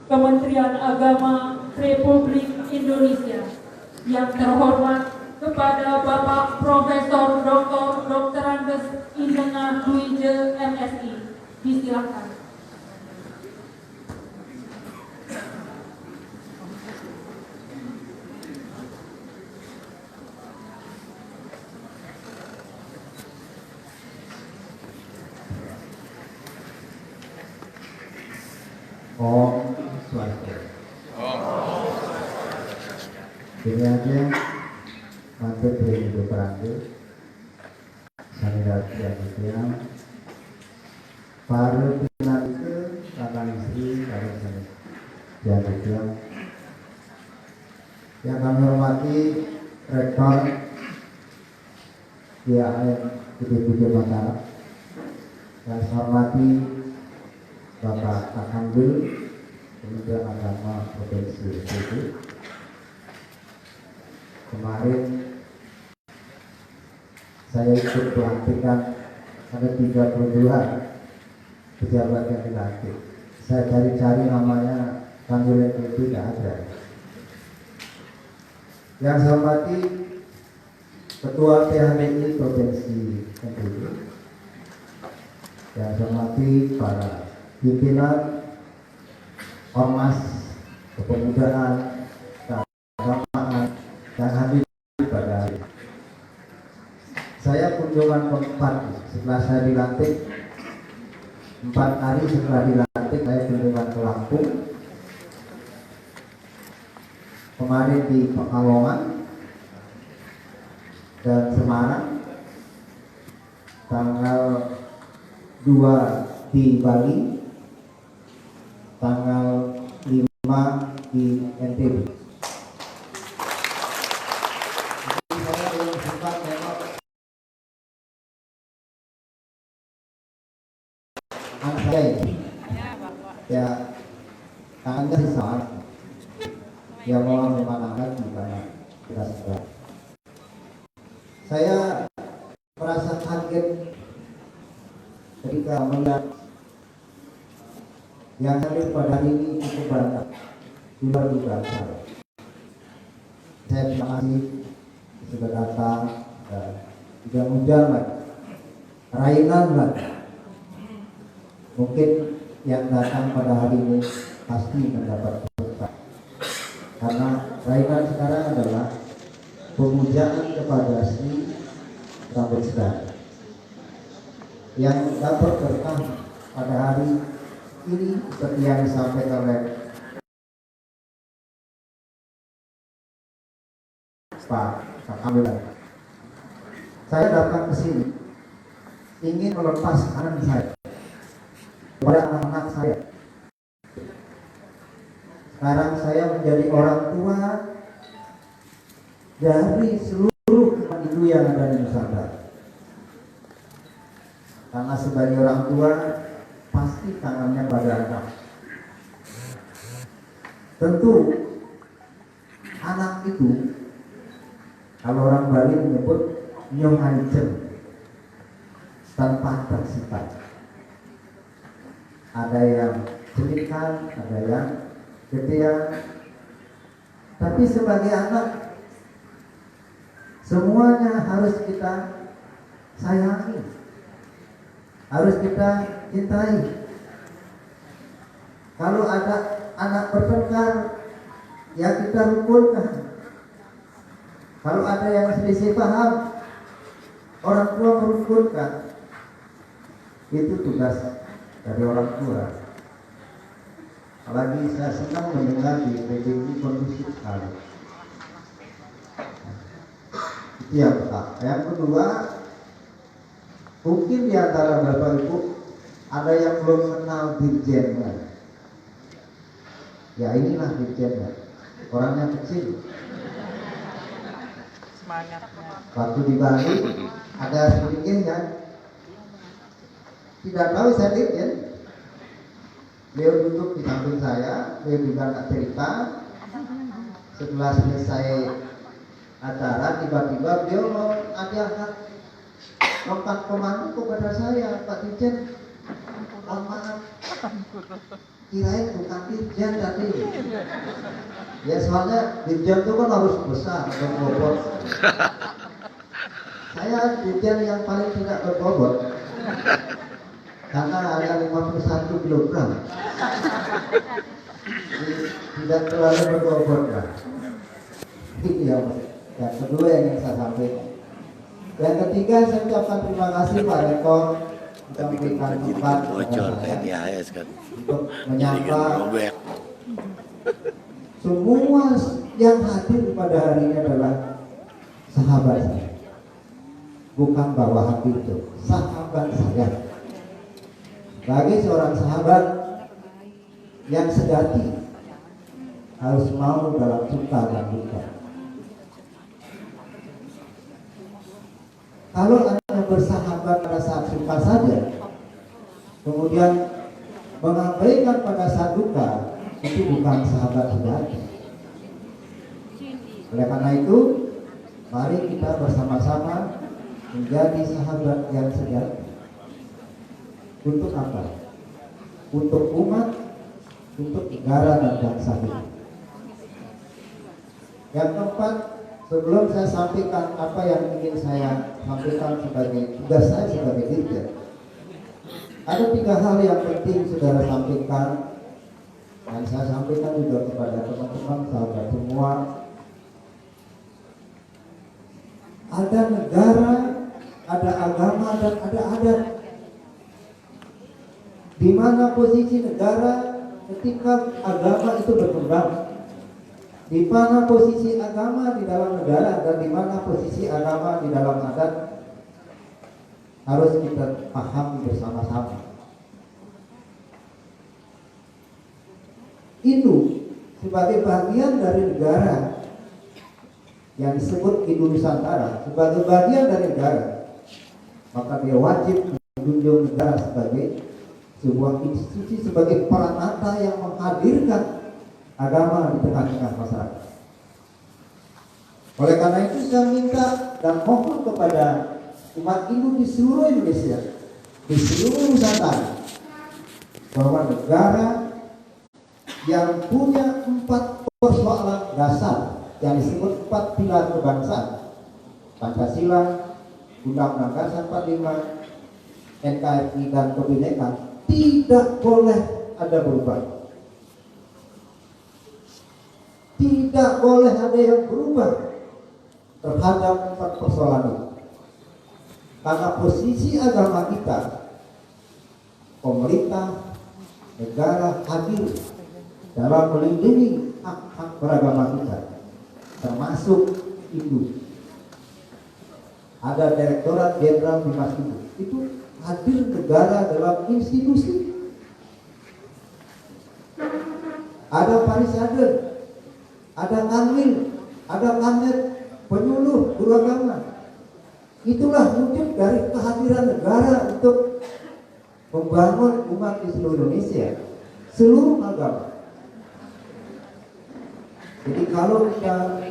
Kementerian Agama Republik Indonesia. Yang terhormat kepada Bapak Profesor Dr. Andes Indengar Dwije MSI. Disilakan. Om Swastiastu. Ini aja mantu dari Dr. Andes Sanidati yang para pimpinan itu kakak istri kakak yang kami hormati Rektor IAIN UPJ Mataram, yang saya hormati Bapak Akangbil Kementerian Agama Provinsi NTB. Kemarin saya ikut pelantikan ada 32 pejabat yang dilantik. Saya cari-cari namanya panggilan itu tidak ada. Yang saya hormati Ketua PHBI Provinsi NTB. Yang saya hormati para pimpinan Ormas Kepemudaan Keagamaan yang hadir pada hari. Saya kunjungan keempat setelah saya dilantik. 4 hari setelah dilantik saya kunjungan ke Lampung, kemarin di Pekalongan dan Semarang, tanggal 2 di Bali, tanggal 5 di NTB. Saya belum sempat nengok anak saya ini. Ya, tangannya sih salah. Ya mau memanangkan bukan kita segera. Saya merasa kaget ketika melihat yang hadir pada hari ini cukup banyak, di luar dugaan saya. Saya terima kasih sudah datang dan mudah-mudahan rainan mungkin yang datang pada hari ini pasti mendapat berkah, karena rainan sekarang adalah pemujaan kepada Sri Rambut Sedari yang dapat berkah pada hari ini seperti yang disampaikan oleh Pak Kamil. Saya datang ke sini ingin melepas kangen saya kepada anak-anak saya. Sekarang saya menjadi orang tua dari seluruh umat Hindu yang ada di Nusantara. Karena sebagai orang tua pasti tangannya pada anak. Tentu anak itu kalau orang Bali menyebut nyohancem, tanpa tersifat. Ada yang celikan, ada yang gedean. Tapi sebagai anak semuanya harus kita sayangi, harus kita cintai. Kalau ada anak bertengkar, ya kita rukunkan. Kalau ada yang selisih paham, orang tua merukunkan. Itu tugas dari orang tua. Apalagi saya senang mendengar di PBI kondusif sekali. Itu yang pertama. Yang kedua, mungkin di antara Bapak Ibu ada yang belum kenal Dirjennya. Ya inilah Dirjennya. Orangnya kecil. Waktu di Bali ada sedikitnya. Tidak tahu saya Dirjen. Beliau duduk di samping saya, beliau juga tak cerita. Setelah selesai acara, tiba-tiba beliau mengadakan lompat komando kepada saya, Pak Dirjen, mohon maaf, Kirain bukan dirjen tadi. Ya soalnya dirjen itu kan harus besar, berbobot. Saya dirjen yang paling tidak berbobot. Karena hanya 51 kilogram. Tidak terlalu berbobot lah. Ini yang kedua yang ingin saya sampaikan. Yang ketiga, saya ucapkan terima kasih Pak Rektor sudah memberikan tempat untuk menyapa semua yang hadir pada hari ini adalah sahabat saya, bukan bawahan itu, sahabat saya. Bagi seorang sahabat yang sejati harus mau dalam suka dan duka. Kalau Anda bersahabat pada saat suka saja, kemudian mengabaikan pada saat duka, itu bukan sahabat sejati. Oleh karena itu, mari kita bersama-sama menjadi sahabat yang sejati. Untuk apa? Untuk umat, untuk negara dan bangsa ini. Yang keempat, sebelum saya sampaikan apa yang ingin saya sampaikan sebagai tugas saya sebagai dirjen, ada 3 hal yang penting saudara sampaikan, dan saya sampaikan juga kepada teman-teman sahabat semua. Ada negara, ada agama, dan ada adat. Di mana posisi negara ketika agama itu berkembang, di mana posisi agama di dalam negara, dan di mana posisi agama di dalam adat, harus kita pahami bersama-sama. Itu sebagai bagian dari negara yang disebut Hindu Nusantara, sebagai bagian dari negara, maka dia wajib menjunjung negara sebagai sebuah institusi, sebagai peranata yang menghadirkan agama di tengah-tengah masyarakat. Oleh karena itu saya minta dan mohon kepada umat Hindu di seluruh Indonesia, di seluruh Nusantara, bahwa negara yang punya 4 persoalan dasar yang disebut 4 pilar kebangsaan, Pancasila, Undang-Undang Dasar 45, NKRI dan kebinekaan, tidak boleh ada berubah. Tidak boleh ada yang berubah terhadap 4 persoalan itu. Karena posisi agama kita, pemerintah, negara hadir dalam melindungi hak-hak beragama kita, termasuk Hindu. Ada Direktorat Jenderal Bimas Hindu. Itu hadir negara dalam institusi. Ada parisader, ada kanwil, ada kanet, penyuluh, guru agama. Itulah wujud dari kehadiran negara untuk membangun umat di seluruh Indonesia, seluruh agama. Jadi kalau kita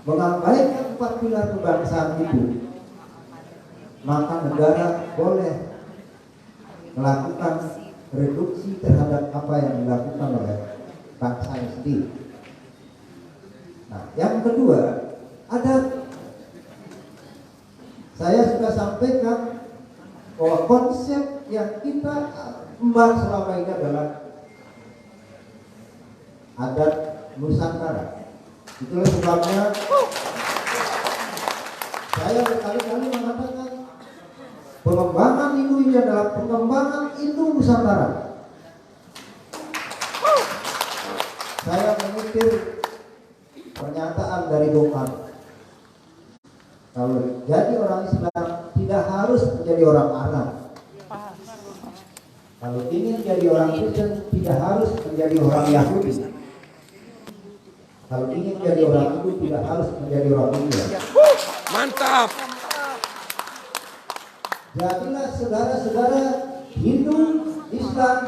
mengabaikan 4 pilar kebangsaan itu, maka negara boleh melakukan reduksi terhadap apa yang dilakukan oleh bangsa sendiri. Nah, yang kedua, saya sudah sampaikan bahwa konsep yang kita emban selama ini adalah adat Nusantara. Itulah sebabnya saya berkali-kali mengatakan pengembangan Hindu ini adalah pengembangan Hindu Nusantara. Saya mengutip pernyataan dari Bung Karno. Kalau jadi orang Islam tidak harus menjadi orang Arab. Kalau ingin jadi orang Kristen tidak harus menjadi orang Yahudi. Kalau ingin menjadi orang Hindu tidak harus menjadi orang India. Mantap. Jadilah saudara-saudara Hindu, Islam,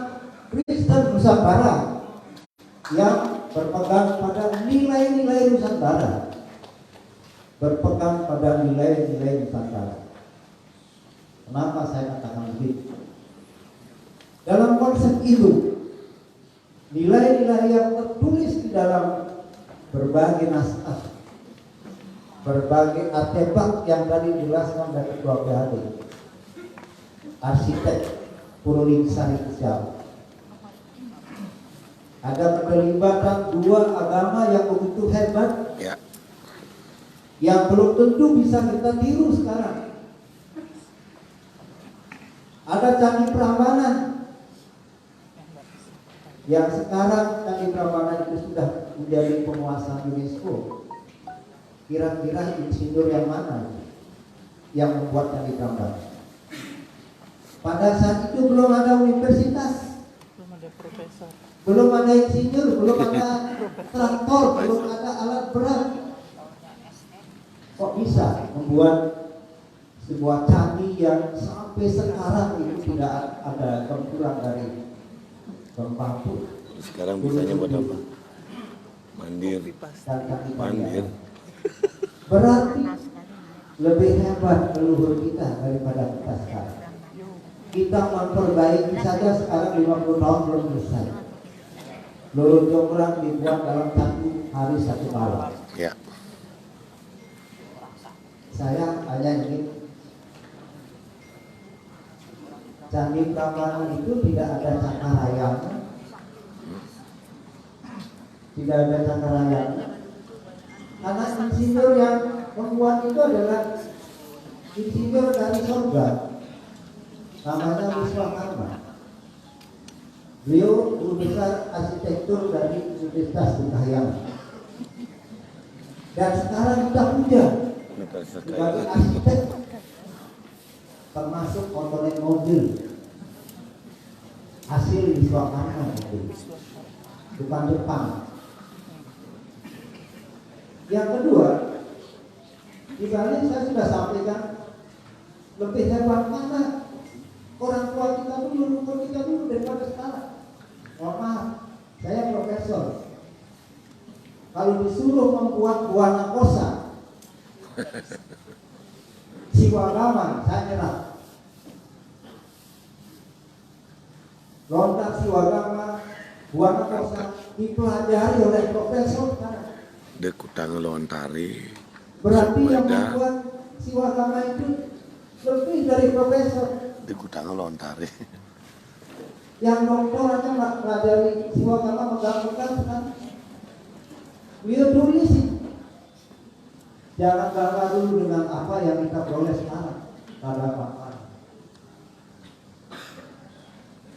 Kristen Nusantara yang berpegang pada nilai-nilai Nusantara, berpegang pada nilai-nilai Nusantara. Kenapa saya katakan begitu? Dalam konsep itu, nilai-nilai yang tertulis di dalam berbagai naskah, berbagai artefak yang tadi dijelaskan dari Ketua PHD, arsitek Purwolinggo Jauh, ada keterlibatan dua agama yang begitu hebat, Ya. yang belum tentu bisa kita tiru sekarang. Ada Candi Prambanan yang sekarang Candi Prambanan itu sudah menjadi penguasa UNESCO. Kira-kira insinyur yang mana yang membuat Candi Prambanan? Pada saat itu belum ada universitas, Belum ada profesor. belum ada insinyur, belum ada traktor, belum ada alat berat. Kok bisa membuat sebuah candi yang sampai sekarang itu tidak ada gempuran dari gempa pun? Sekarang bisanya buat apa? Mandir. Dan candi Mandir. Prambanan. Berarti lebih hebat leluhur kita daripada kita sekarang. Kita memperbaiki saja sekarang 50 tahun belum selesai. Lulur Jonggrang dibuat dalam 1 hari 1 malam. Ya. Saya hanya ingin Candi Prambanan itu tidak ada cakarayang, tidak ada cakarayang, karena insinyur yang membuat itu adalah insinyur dari surga, namanya Wiswakarma. Beliau guru besar arsitektur dari Universitas Udayana, dan sekarang kita puja sebagai arsitek, termasuk komponen mobil hasil Wiswakarma itu, bukan Jepang. Yang kedua, di Bali saya sudah sampaikan, lebih hebat mana orang tua kita dulu, leluhur kita dulu daripada sekarang. Mohon maaf, saya profesor. Kalau disuruh membuat buana kosa Siwagama, saya nyerah. Lontak Siwagama, buana kosa dipelajari oleh profesor sekarang. Dekutang lontari. Berarti yang Sepeda. membuat Siwagama itu lebih dari profesor. Dekutang lontari. Yang doktor aja nggak pelajari Siwagama menggabungkan kan. Beliau tulis sih. Jangan bangga dulu dengan apa yang kita peroleh sekarang. Pada apa?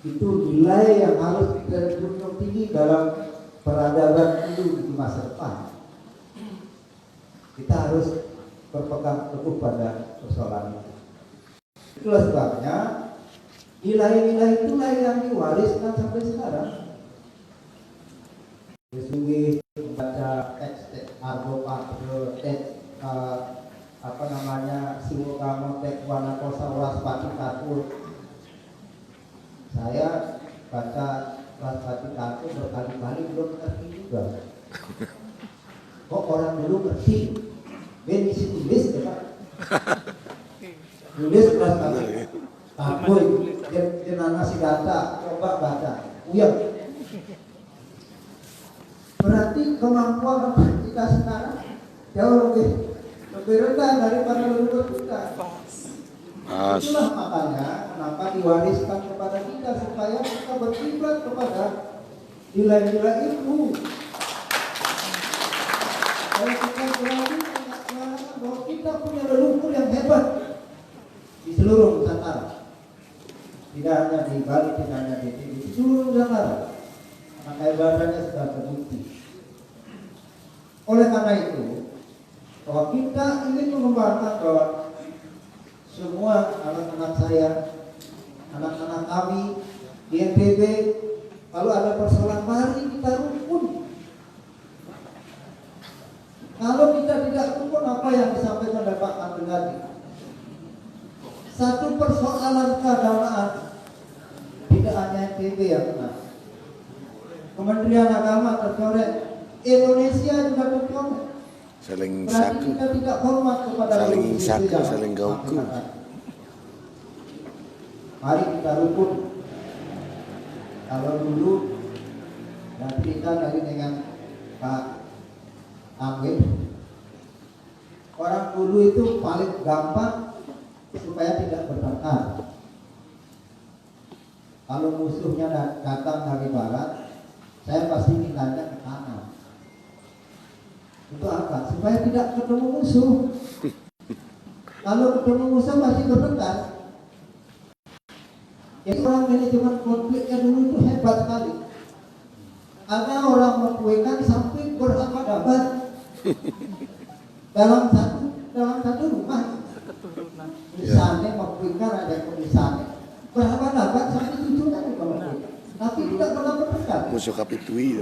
Itu nilai yang harus kita junjung tinggi dalam peradaban dulu di masa depan. Kita harus berpegang teguh pada persoalan itu. Itulah sebabnya nilai-nilai itulah yang diwariskan sampai sekarang. Sesungguhnya membaca teks Argo Patro, teks Siwagama, teks Wanakosa, Waspati Katur. Saya baca Waspati Katur berkali-kali belum ngerti juga. Kok orang dulu ngerti? Ini si tulis ya Pak. Tulis Waspati Katur, dia nana si data, coba baca. Uyang. Berarti kemampuan kita sekarang jauh lebih rendah daripada leluhur kita. Pas. Itulah makanya kenapa diwariskan kepada kita supaya kita berkiblat kepada nilai-nilai itu. Kalau kita berani mengatakan bahwa kita punya leluhur yang hebat di seluruh Nusantara, tidak hanya di Bali, tidak hanya di seluruh Nusantara. Maka ibadahnya sudah terbukti. Oleh karena itu, bahwa kita ingin mengembangkan bahwa semua anak-anak saya, anak-anak kami di NTB, kalau ada persoalan mari kita rukun. Kalau kita tidak rukun, apa yang disampaikan Bapak Abdul Ghani? Satu persoalan keagamaan tidak hanya NTB yang kena. Kementerian Agama tercoret, Indonesia juga tercoret. Saling Berarti saku. kita tidak hormat kepada Saling leluhur saku, itu yang saling gauku. mengatakan. Mari kita rukun. Kalau dulu dan cerita tadi dengan Pak Amir, orang dulu itu paling gampang supaya tidak bertengkar. Kalau musuhnya datang dari barat, saya pasti mintanya ke kanan. Itu apa? Supaya tidak ketemu musuh. Kalau ketemu musuh pasti bertengkar. Jadi orang manajemen konfliknya dulu itu hebat sekali. Ada orang membuatkan sampai berabad-abad dalam satu rumah. Misalnya membuatkan ada misalnya berabad-abad sampai cucunya di bawah. Tapi tidak pernah bertengkar. Musuh kapitui.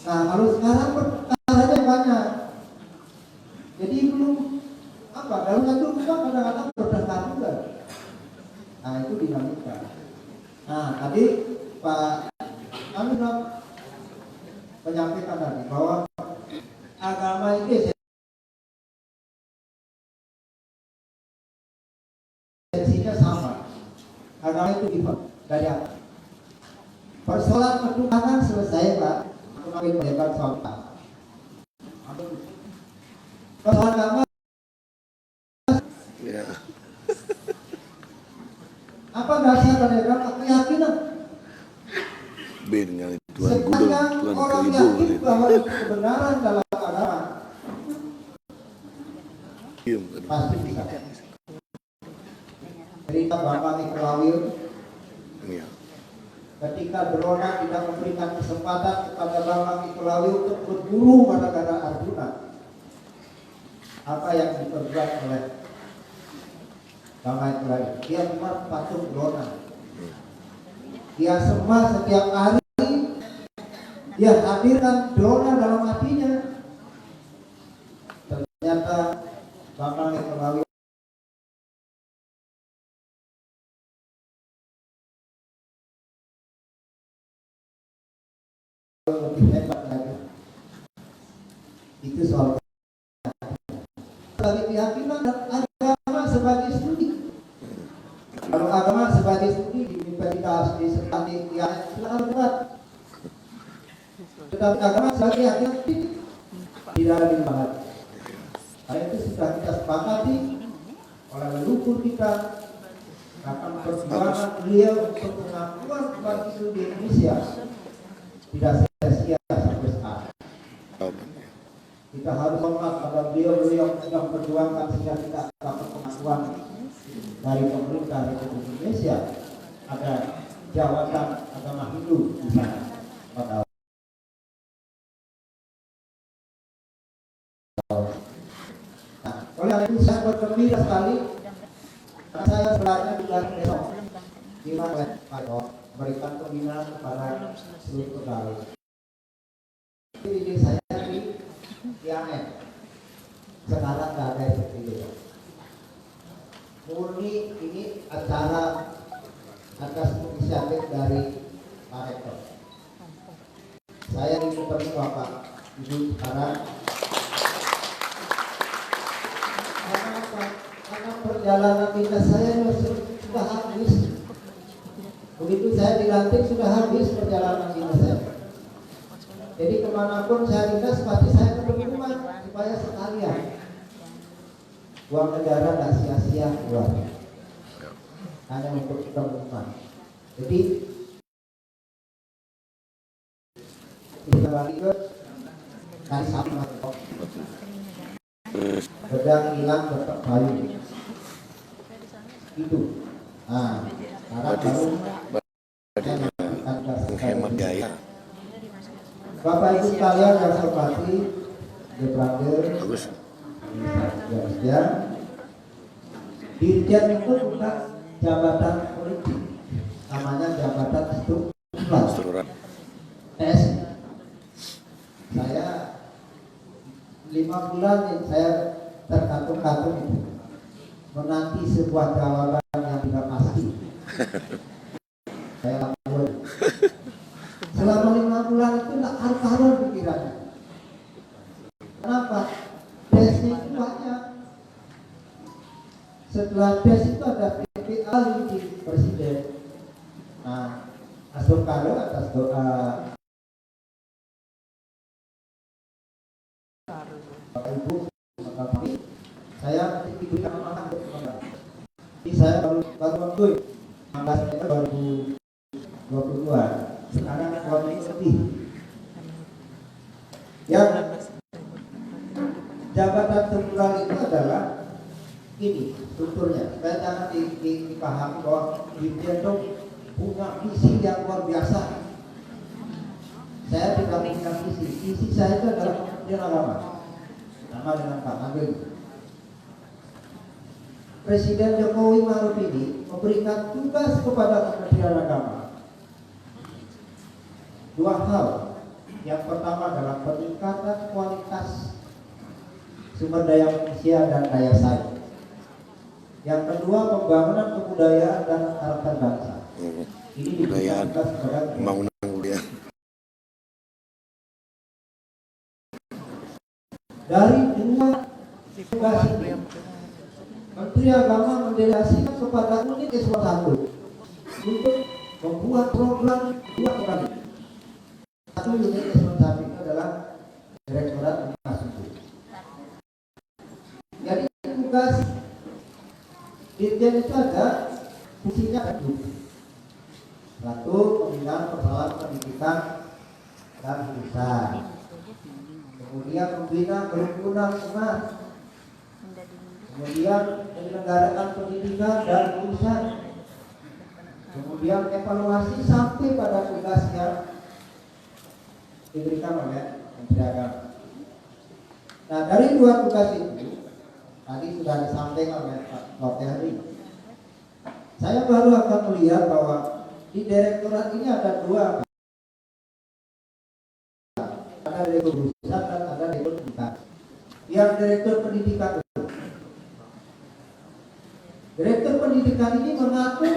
Nah kalau sekarang perkaranya banyak. Jadi belum apa dalam satu rumah kadang-kadang bertengkar juga. Nah itu dinamika. Nah tadi Pak Amir menyampaikan tadi bahwa agama itu esensinya sama. Agama itu dari apa? Persoalan ketuhanan selesai Pak. Kami melihat soal persoalan agama. Ya. Apa dasar mereka keyakinan? B dengan Tuhan Gudul, Sepanjang Tuhan orang Keribu. yakin bahwa itu kebenaran dalam agama, pasti bisa. Cerita Bapak Nikolawir, Iya. ketika Drona tidak memberikan kesempatan kepada Bapak Nikolawir untuk berburu gara-gara Arjuna, apa yang diperbuat oleh Bapak Nikolawir? Dia memang patung Drona. Dia sembah setiap hari. Dia hadirkan Drona dalam hatinya. Ternyata Bapak Nikolawir lebih hebat lagi. Itu soal sebagai keyakinan dan agama sebagai studi. Kalau agama sebagai studi di universitas, di sekolah, ya silahkan debat. Tetapi agama sebagai keyakinan tidak ada dibahas. Karena itu sudah kita sepakati oleh leluhur kita akan perjuangan beliau untuk pengakuan umat Islam di Indonesia tidak sia-sia sampai sekarang. Kita harus hormat pada beliau yang sedang perjuangkan sehingga kita dapat pengakuan dari pemerintah Republik Indonesia. Ada jawatan agama Hindu di sana pada oleh itu saya bergembira sekali karena saya sebenarnya juga besok oleh Pak Dok berikan pembinaan kepada seluruh pegawai. Jadi saya di IAN sekarang tidak ada seperti itu. Murni ini acara atas inisiatif dari Pak Rektor. Saya ingin bertemu Bapak Ibu sekarang. Karena perjalanan dinas saya sudah habis. Begitu saya dilantik sudah habis perjalanan dinas saya. Jadi kemanapun saya dinas pasti saya ketemu rumah supaya sekalian uang negara tidak sia-sia keluar hanya untuk ketemu rumah. Jadi kita lagi ke kali sama pedang hilang tetap kayu itu. Nah, sekarang baru menghemat gaya. Bapak Ibu sekalian yang saya hormati, Deprander, Bagus. Dirjen itu bukan jabatan politik, namanya jabatan struktural. Tes, saya 5 bulan saya terkatung-katung itu menanti sebuah jawaban yang tidak pasti. Saya lakukan selama 5 bulan itu tidak karu-karuan pikirannya. Kenapa? Tesnya itu banyak. Setelah tes itu ada PPA di presiden. Nah, perkara atas doa Bapak Ibu, Bapak kami, saya diberikan amanah untuk mengajar. Jadi saya baru mengakui 16 Desember 2022. Sekarang kurang lebih. Yang jabatan tunggal itu adalah ini strukturnya. Supaya jangan dipahami bahwa Dirjen punya misi yang luar biasa. Saya tidak punya misi. Misi saya itu adalah Kementerian Agama. Sama dengan Pak Ageng. Presiden Jokowi Maruf ini memberikan tugas kepada Kementerian Agama. Dua hal. Yang pertama adalah peningkatan kualitas sumber daya manusia dan daya saing. Yang kedua, pembangunan kebudayaan dan karakter bangsa. Ini diberikan tugas kepada pembangunan kebudayaan. Dari dua tugas ini, Menteri Agama mendelegasikan kepada unit S1 untuk membuat program dua program. Satu unit S1 itu adalah Direktorat Infrastruktur. Jadi tugas Dirjen itu ada fungsinya itu. Satu, pembinaan persoalan pendidikan dan urusan. Kemudian membina kerukunan umat. Kemudian menyelenggarakan pendidikan dan urusan. Kemudian evaluasi sampai pada tugas yang diberikan oleh Menteri Agama. Nah, dari dua tugas itu tadi sudah disampaikan oleh Pak Loteri. Saya baru akan melihat bahwa di direktorat ini ada dua, ada direktur urusan dan ada direktur pendidikan. Yang direktur pendidikan itu, direktur pendidikan ini mengatur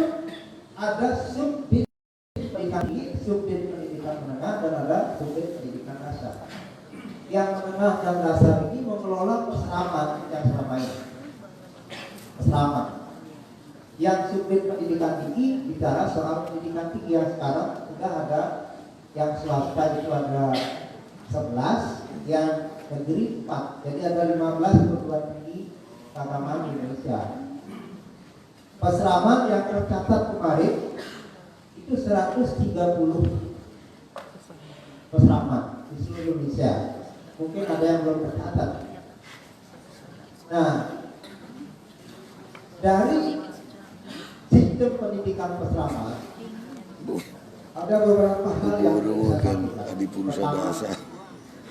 ada subdit pendidikan tinggi, subdit pendidikan menengah, dan ada subdit pendidikan dasar. Yang menengah dan dasar ini mengelola peseraman yang selama ini. Peseraman. Yang subdit pendidikan tinggi bicara soal pendidikan tinggi yang sekarang sudah ada, yang swasta itu ada 11, yang negeri 4. Jadi ada 15 perguruan tinggi keagamaan di Indonesia. Peseraman yang tercatat kemarin itu 130 peseraman di seluruh Indonesia. Mungkin ada yang belum tercatat. Nah, dari sistem pendidikan peseraman ada beberapa hal yang bisa dilakukan. Pertama,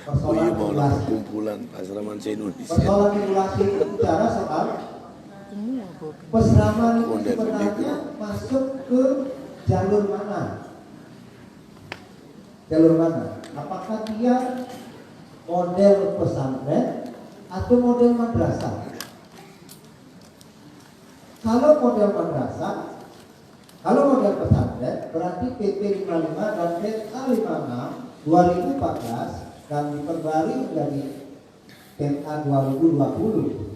Oh persoalan iya, mau regulasi. kumpulan Pasraman se-Indonesia. Persoalan regulasi itu bicara soal peseraman itu sebenarnya masuk ke jalur mana? Jalur mana? Apakah dia model pesantren atau model madrasah? Kalau model madrasah, kalau model pesantren berarti PP 55 dan PA 56 2014 dan diperbarui menjadi PA 2020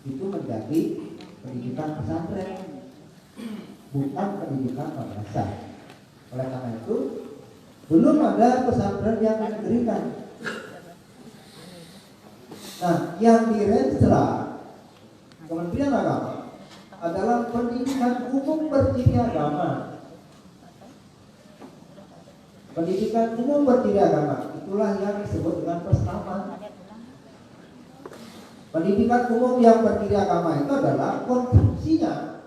itu menjadi pendidikan pesantren, bukan pendidikan madrasah. Oleh karena itu belum ada pesantren yang didirikan. Nah, yang direnstra Kementerian Agama adalah pendidikan umum berdiri agama. Pendidikan umum berdiri agama itulah yang disebut dengan peseraman. Pendidikan umum yang berdiri agama itu adalah konstruksinya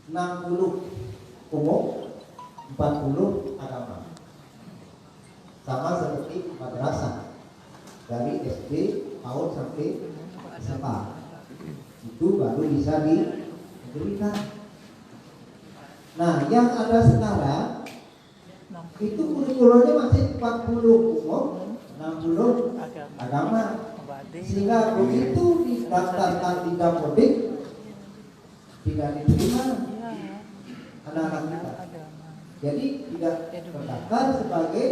60 umum, 40 agama. Sama seperti madrasah dari SD PAUD sampai SMA. Itu baru bisa diberikan. Nah, yang ada sekarang itu kurikulumnya masih 40 umum, 60 agama. Sehingga begitu didaftarkan di Dapodik tidak diterima anak-anak kita. Jadi tidak terdaftar sebagai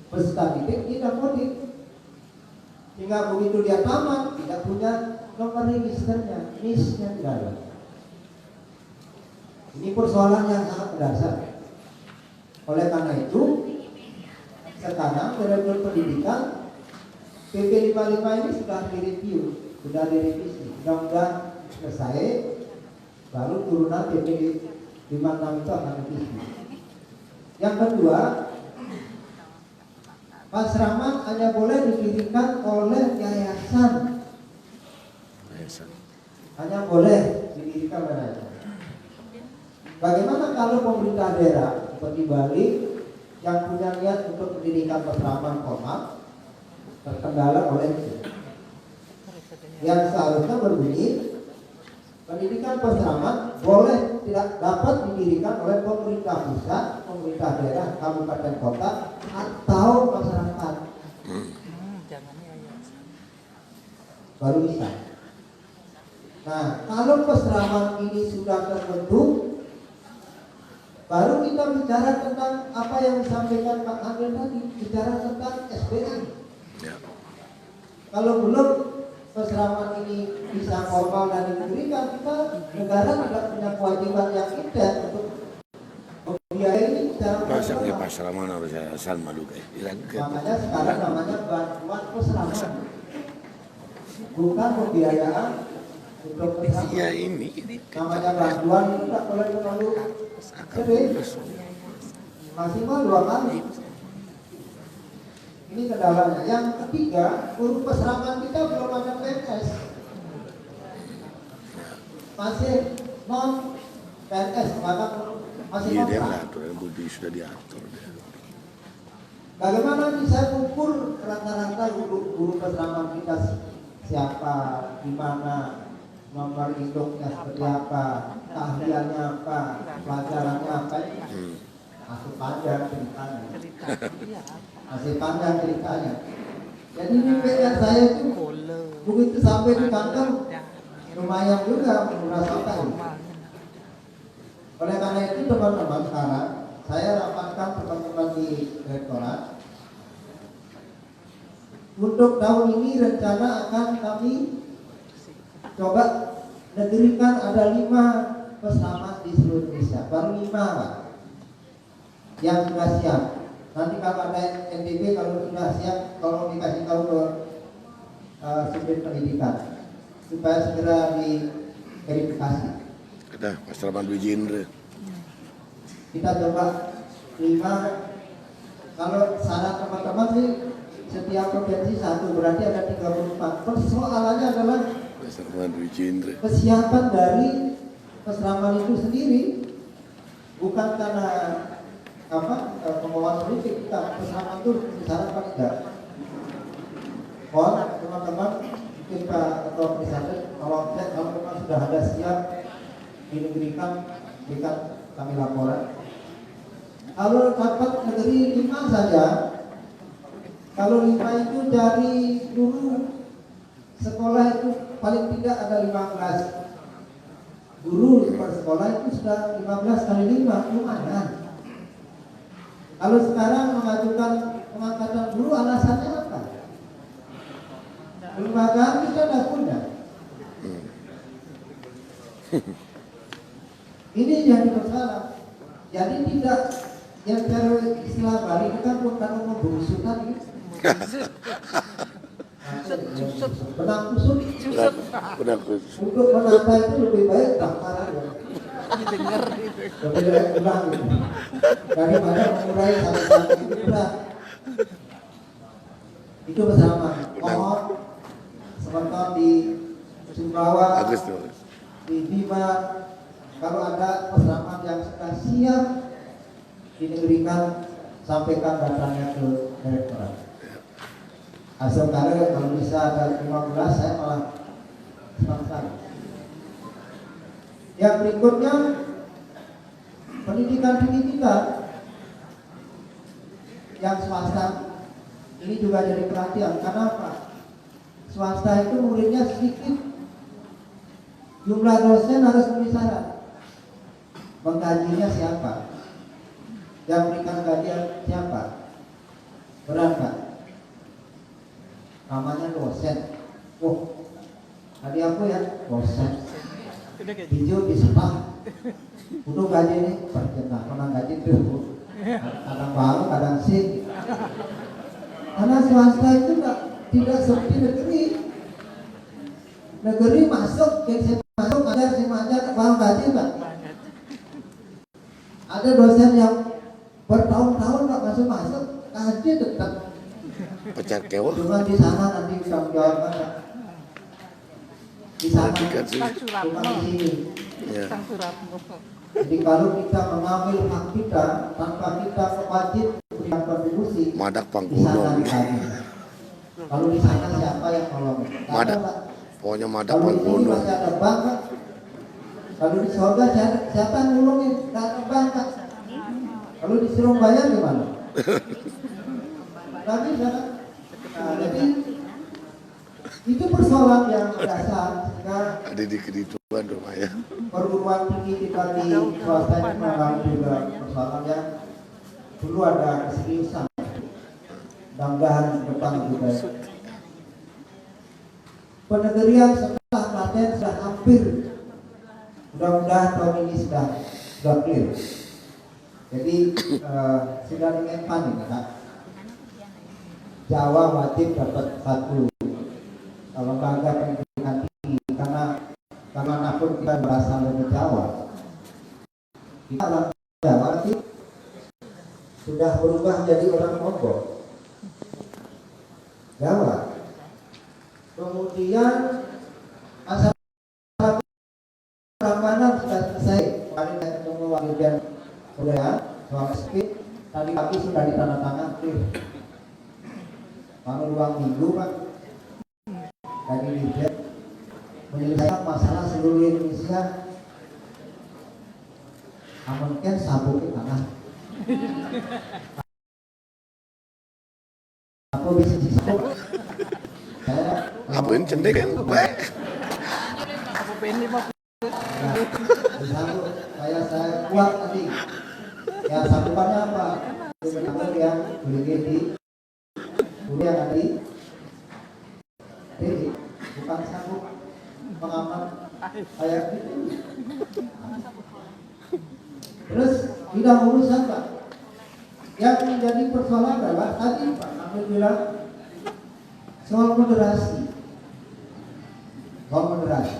peserta didik di Dapodik. Sehingga begitu dia tamat tidak punya nomor registernya, NIS-nya tidak ada. Ini persoalan yang sangat mendasar. Oleh karena itu, sekarang Direktur Pendidikan PP 55 ini sudah direview, sudah direvisi. Mudah-mudahan selesai, baru turunan PP 56 itu akan direvisi. Yang kedua, pasraman hanya boleh didirikan oleh yayasan. Hanya boleh didirikan oleh yayasan. Bagaimana kalau pemerintah daerah seperti Bali yang punya niat untuk mendirikan pasraman formal terkendala oleh itu? Yang seharusnya berbunyi, pendidikan pasraman boleh tidak dapat didirikan oleh pemerintah pusat, pemerintah daerah, kabupaten kota, atau masyarakat. Baru bisa. Nah, kalau pasraman ini sudah terbentuk, baru kita bicara tentang apa yang disampaikan Pak Andre tadi, bicara tentang SBM. Ya. Kalau belum pasraman ini bisa formal dan diberikan, kita negara tidak punya kewajiban yang indah untuk membiayai ini secara Masaknya pasraman harus asal malu kayak. Makanya sekarang namanya bantuan pasraman, bukan pembiayaan untuk pasraman. Ya ini Namanya bantuan itu tak boleh terlalu sering, maksimal 2 kali. Ini kendalanya. Yang ketiga, guru pasraman kita belum ada PNS, masih non PNS, bahkan masih iya dia kontrak. ngatur, Budi sudah diatur. Bagaimana bisa ukur rata-rata guru pasraman kita siapa, di mana, nomor induknya seperti apa, keahliannya apa, pelajarannya apa, masih panjang ceritanya. Masih panjang ceritanya. Jadi ini PR saya itu begitu sampai di kantor lumayan juga merasakan. Oleh karena itu teman-teman, sekarang saya rapatkan teman-teman di rektorat. Untuk tahun ini rencana akan kami coba negerikan ada 5 pasraman di seluruh Indonesia, baru 5 Pak, yang sudah siap. Nanti kalau ada NTB, kalau sudah siap, kalau dikasih tahu ke subdit pendidikan supaya segera diverifikasi. Ada pasraman Wijindra. Kita coba 5. Kalau saran teman-teman sih setiap provinsi 1, berarti ada 34. Persoalannya adalah Pasraman Wijindra. kesiapan dari pasraman itu sendiri, bukan karena pengumuman politik. Kita pasraman itu misalnya apa tidak. Teman-teman, mungkin Pak Ketua Presiden kalau memang sudah ada siap dinegerikan, berikan kami laporan. Kalau dapat negeri 5 saja, kalau 5 itu dari guru sekolah itu paling tidak ada 15 guru di sekolah itu sudah 15 kali 5, lumayan. Kalau sekarang mengajukan pengangkatan guru, alasannya apa? Kelembagaan kita tidak punya. Ini jadi masalah. Jadi tidak, yang cara istilah Bali itu kan bukan membusukan ini. Benang kusut. Untuk menata itu lebih baik daftar aja. Lebih baik ulang gitu. Daripada mengurai satu-satu itu berat. Itu bersama. Mohon sementara di Sumbawa, di Bima, kalau ada pasraman yang sudah siap dinegerikan, sampaikan datanya ke direktorat. Asal kalau bisa ada 15, saya malah senang sekali. Yang berikutnya, pendidikan tinggi kita yang swasta ini juga jadi perhatian. Kenapa? Swasta itu muridnya sedikit, jumlah dosen harus memenuhi syarat. Menggajinya siapa? Yang berikan gajian siapa? Berat Pak, namanya dosen. Tadi aku ya dosen hijau di Sepang, udah gaji ini percuma pernah gaji tuh kadang bau kadang sih karena swasta itu tidak seperti negeri masuk saya masuk ngajar bau gaji Pak. Ada dosen yang bertahun-tahun nggak masuk gaji tetap Pacar kewa. cuma di sana nanti tanggung jawab di sana cuma di sini. Ya. Jadi kalau kita mengambil hak kita tanpa kita wajib berikan kontribusi, Madak di sana panggunung. ditagih. Kalau di sana siapa yang nolong? Madak. Pokoknya madak Kalau di sini panggunung. masih ada bank, Pak. Kalau di surga siapa yang nolongin? Tidak ada bank, Pak. Kalau disuruh bayar gimana? Tapi jadi itu persoalan yang dasar sehingga Ada di kedituan rumah ya. perguruan tinggi kita di swasta ini mengalami juga persoalan yang perlu ada keseriusan. Mudah-mudahan ke depan juga. Penegerian setelah pelatihan sudah hampir. Mudah-mudahan tahun ini sudah clear. Jadi sudah diingatkan ini Kak. Jawa wajib dapat satu lembaga pendidikan tinggi karena manapun kita berasal dari Jawa, kita orang Jawa sih sudah berubah jadi orang Bogor, Jawa. Kemudian masalah keamanan sudah selesai. Kemarin saya ketemu wakil dan budaya soal speed tadi pagi sudah ditandatangan clear. Kalau ruang minggu Pak dari Dirjen menyelesaikan masalah seluruh Indonesia. Amankan sabuk ke tanah. Apa bisa disebut? Saya Ngapain cendek kan? Baik. saya kuat tadi. Ya sabukannya apa? Benar yang beli di kuliah tadi. Jadi bukan sabuk pengaman kayak gitu. Terus tidak urusan Pak. Yang menjadi persoalan adalah tadi Pak kami bilang soal moderasi. Soal moderasi.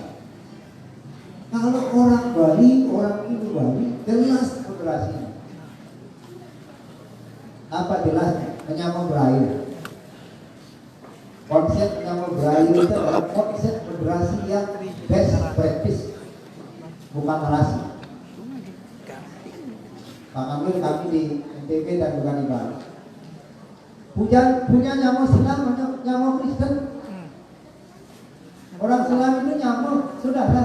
Kalau orang Bali, orang ibu Bali jelas moderasinya. Apa jelasnya? Menyamar berair. Konsep menyamar berair itu adalah konsep moderasi yang best practice, bukan narasi. Pak Kamil kami di NTB dan juga di Bali punya nyamuk Islam, nyamuk Kristen. Orang Islam itu nyamuk, saudara.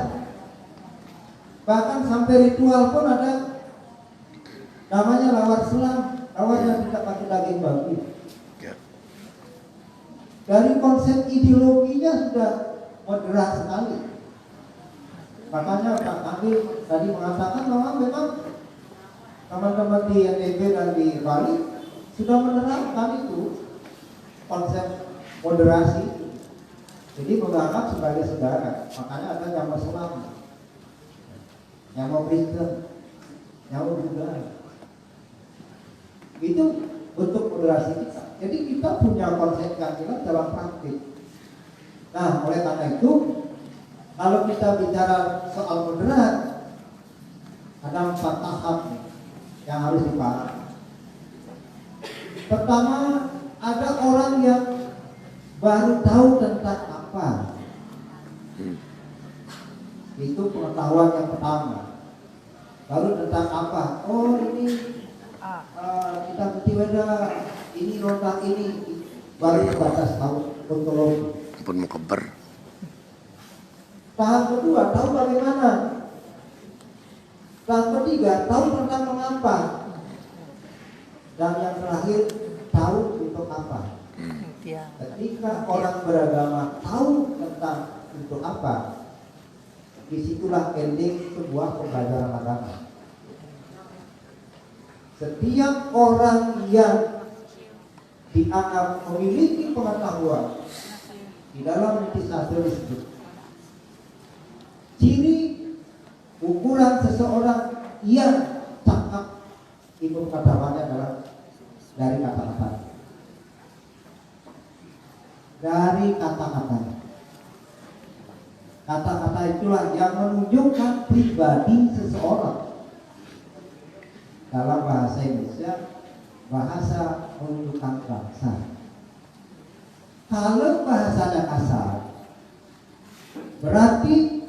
Bahkan sampai ritual pun ada namanya lawar Islam, lawar yang tidak pakai daging babi. Dari konsep ideologinya sudah moderat sekali. Makanya Pak Kamil tadi mengatakan bahwa memang teman-teman di NTB dan di Bali sudah menerapkan itu konsep moderasi. Jadi menganggap sebagai saudara. Makanya ada nyawa Islam, nyawa Kristen, nyawa Buddha. Itu bentuk moderasi kita. Jadi kita punya konsep yang jelas dalam praktik. Nah, oleh karena itu, kalau kita bicara soal moderat, ada 4 tahap nih yang harus dipahami. Pertama, ada orang yang baru tahu tentang apa. Itu pengetahuan yang pertama. Lalu tentang apa? Oh ini kita beda, ini roda ini baru batas tahu ontologi. Pun mau keber. Tahap kedua, tahu bagaimana. Tahap ketiga, tahu tentang mengapa. Dan yang terakhir, tahu untuk apa. Ketika orang beragama tahu tentang untuk apa, disitulah ending sebuah pembelajaran agama. Setiap orang yang dianggap memiliki pengetahuan di dalam Nittisastra disebut ciri ukuran seseorang ia cakap, ibu pengetahuannya adalah dari kata-kata. Dari kata-kata. Kata-kata itulah yang menunjukkan pribadi seseorang. Dalam bahasa Indonesia, bahasa menunjukkan bangsa. Kalau bahasanya kasar, berarti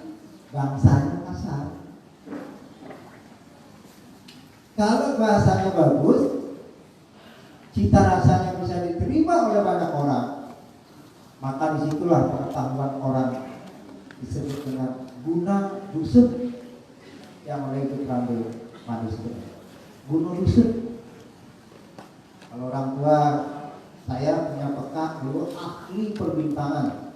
bangsanya kasar. Kalau bahasanya bagus, cita rasanya bisa diterima oleh banyak orang, maka disitulah pengetahuan orang disebut dengan guna dusun yang oleh Ibu Rambe manusia. Guna dusun. Kalau orang tua saya punya peka dulu ahli perbintangan.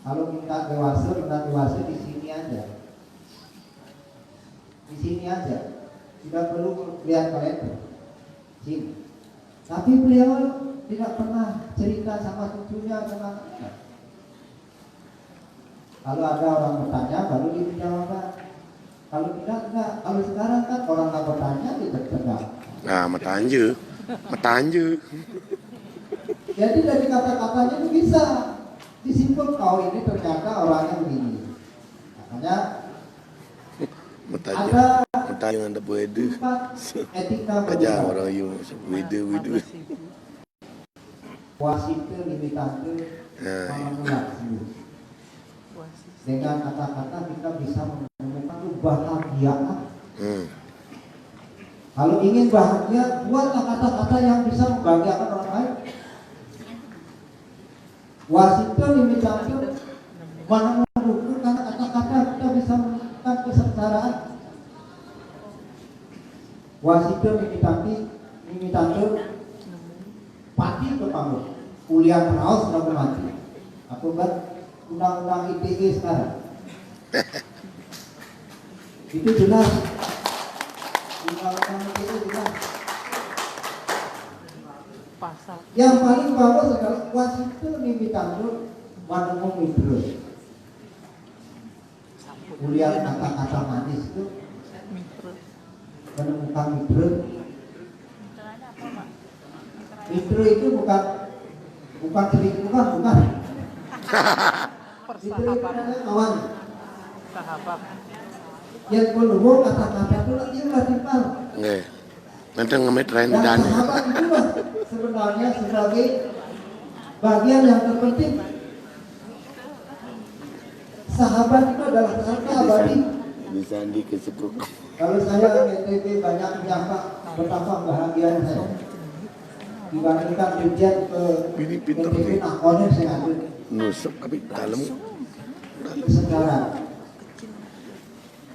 Kalau minta dewasa di sini aja. Di sini aja. Tidak perlu lihat kalender. Sini. Tapi beliau tidak pernah cerita sama cucunya sama anaknya. Kalau ada orang bertanya baru dijawabkan. Kalau tidak enggak. Kalau sekarang kan orang nggak bertanya kita tegak. Nah, matanya. Jadi dari kata-katanya itu bisa disimpul kau ini ternyata orangnya begini. Makanya Matanya yang ada beda. etika Aja orang yang beda. wasita limitante mengulang dengan kata-kata kita bisa menemukan kebahagiaan. Kalau ingin bahagia, buatlah kata-kata yang bisa membahagiakan orang lain. Wasita limitante menemukan kata-kata kita bisa menemukan kesetaraan. Wasita limitante pati ke panggung kuliah peraus sudah mati. Aku kan undang-undang ITE sekarang itu jelas, undang-undang ITE jelas. Yang paling bagus adalah wasita limitante menemukan terus kuliah kata-kata manis itu menemukan mitra. Mitra itu bukan selingkuhan, bukan. Mitra itu adalah kawan. Sahabat. Yang menunggu kata-kata itu dia nggak timpal. Nggak. Nanti ngemetrain Dan dan. sahabat itulah sebenarnya sebagai bagian yang terpenting. Sahabat itu adalah harta abadi. Bisa dikesepuk. Kalau saya NTB banyak menyapa betapa bahagianya saya. Dibandingkan dirjen ke Ini pinter NTB nih. nakonnya saya ngambil Nusuk tapi dalam. sekarang.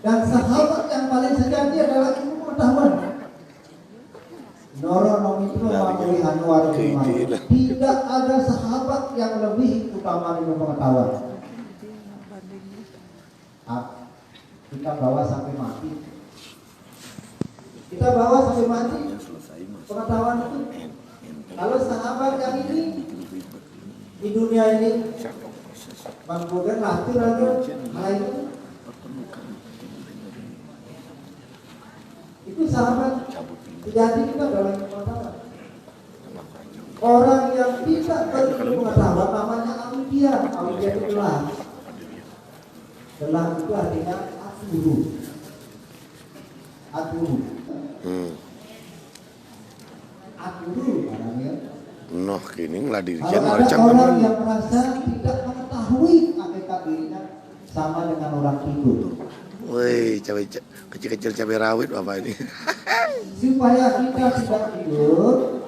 Dan sahabat yang paling sejati adalah ilmu pengetahuan. Noro nomito mamuli hanuar tidak ada sahabat yang lebih utama ilmu pengetahuan. Kita bawa sampai mati. Kita bawa sampai mati pengetahuan itu. Kalau sahabat yang ini di dunia ini Bang Bogan latur aja hal itu sahabat sejati kita dalam pengetahuan. Orang yang tidak berilmu pengetahuan namanya awidya. Awidya itu gelah. Gelah itu artinya aturu. Aturu barangnya. Noh kini ngelah dirjen Kalau ada orang yang merasa tidak mengetahui hakikat dirinya sama dengan orang tidur. Woi, cabai kecil-kecil cabai rawit apa ini? Supaya kita tidak tidur,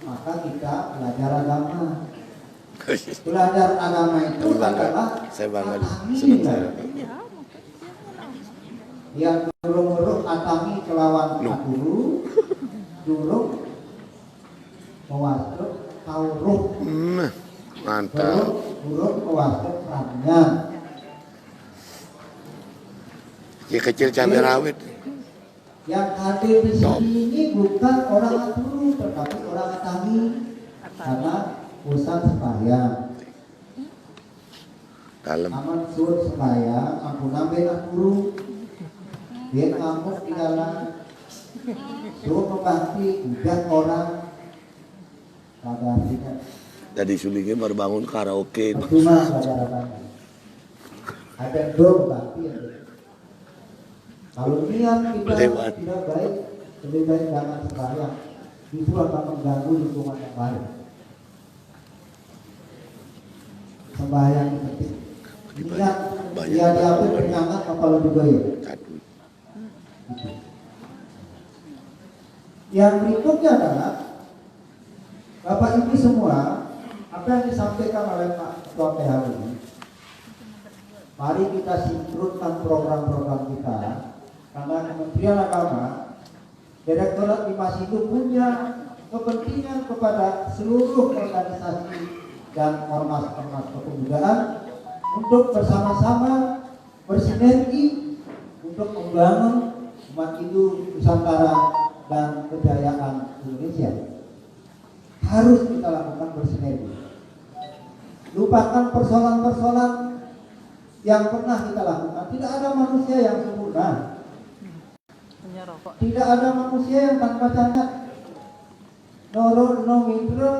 maka kita belajar agama. Belajar agama itu adalah Saya bangga, atami. senang saya. Yang burung-burung atami kelawan aturu, durung mewasuk tauruh. Mantap. Burung mewasuk pranya. Ya kecil cabai rawit. Yang hadir di sini ini bukan orang aturu, tetapi orang atami. Karena pusat sembahyang. Dalam. aman suut sembahyang, ampun benak guru, biar ngamuk di dalam, suruh membakti, udah orang, kagak tidak. Jadi sulingnya baru bangun karaoke. Percuma pelajaran. Ada dong bakti ya. Kalau niat kita Lewat. tidak baik, lebih baik jangan sembahyang. Justru akan mengganggu lingkungan yang baik. Sembahyang itu penting. Niat dia diambil penyangat kepala juga ya. Yang berikutnya adalah Bapak Ibu semua, apa yang disampaikan oleh Pak Ketua PH ini, mari kita sinkronkan program-program kita, karena Kementerian Agama, Direktorat Dimas itu punya kepentingan kepada seluruh organisasi dan ormas-ormas kepemudaan untuk bersama-sama bersinergi untuk membangun umat Hindu Nusantara dan kejayaan Indonesia. Harus kita lakukan bersinergi. Lupakan persoalan-persoalan yang pernah kita lakukan. Tidak ada manusia yang sempurna. Tidak ada manusia yang tanpa cacat. No mitra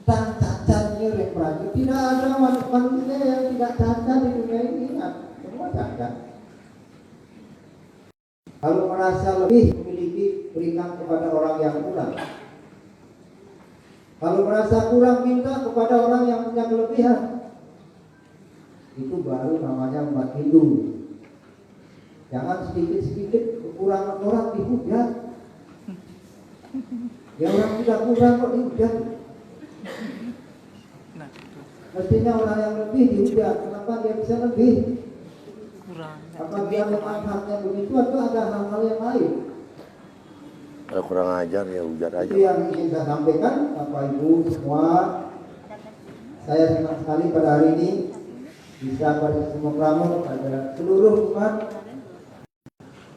dan cacatnya repraju. Tidak ada manusia yang tidak cacat di dunia ini. Semua cacat. Kalau merasa lebih memiliki, berikan kepada orang yang kurang. Kalau merasa kurang, minta kepada orang yang punya kelebihan. Itu baru namanya umat Hindu. Jangan sedikit-sedikit kekurangan orang dihujat. Ya orang tidak kurang kok dihujat. Mestinya orang yang lebih dihujat. Kenapa dia bisa lebih? Apa dia memang haknya begitu atau ada hal-hal yang lain? Kalau kurang ajar ya ujar aja. Itu yang ingin saya sampaikan, Bapak Ibu semua. Saya senang sekali pada hari ini bisa bertemu kamu pada seluruh umat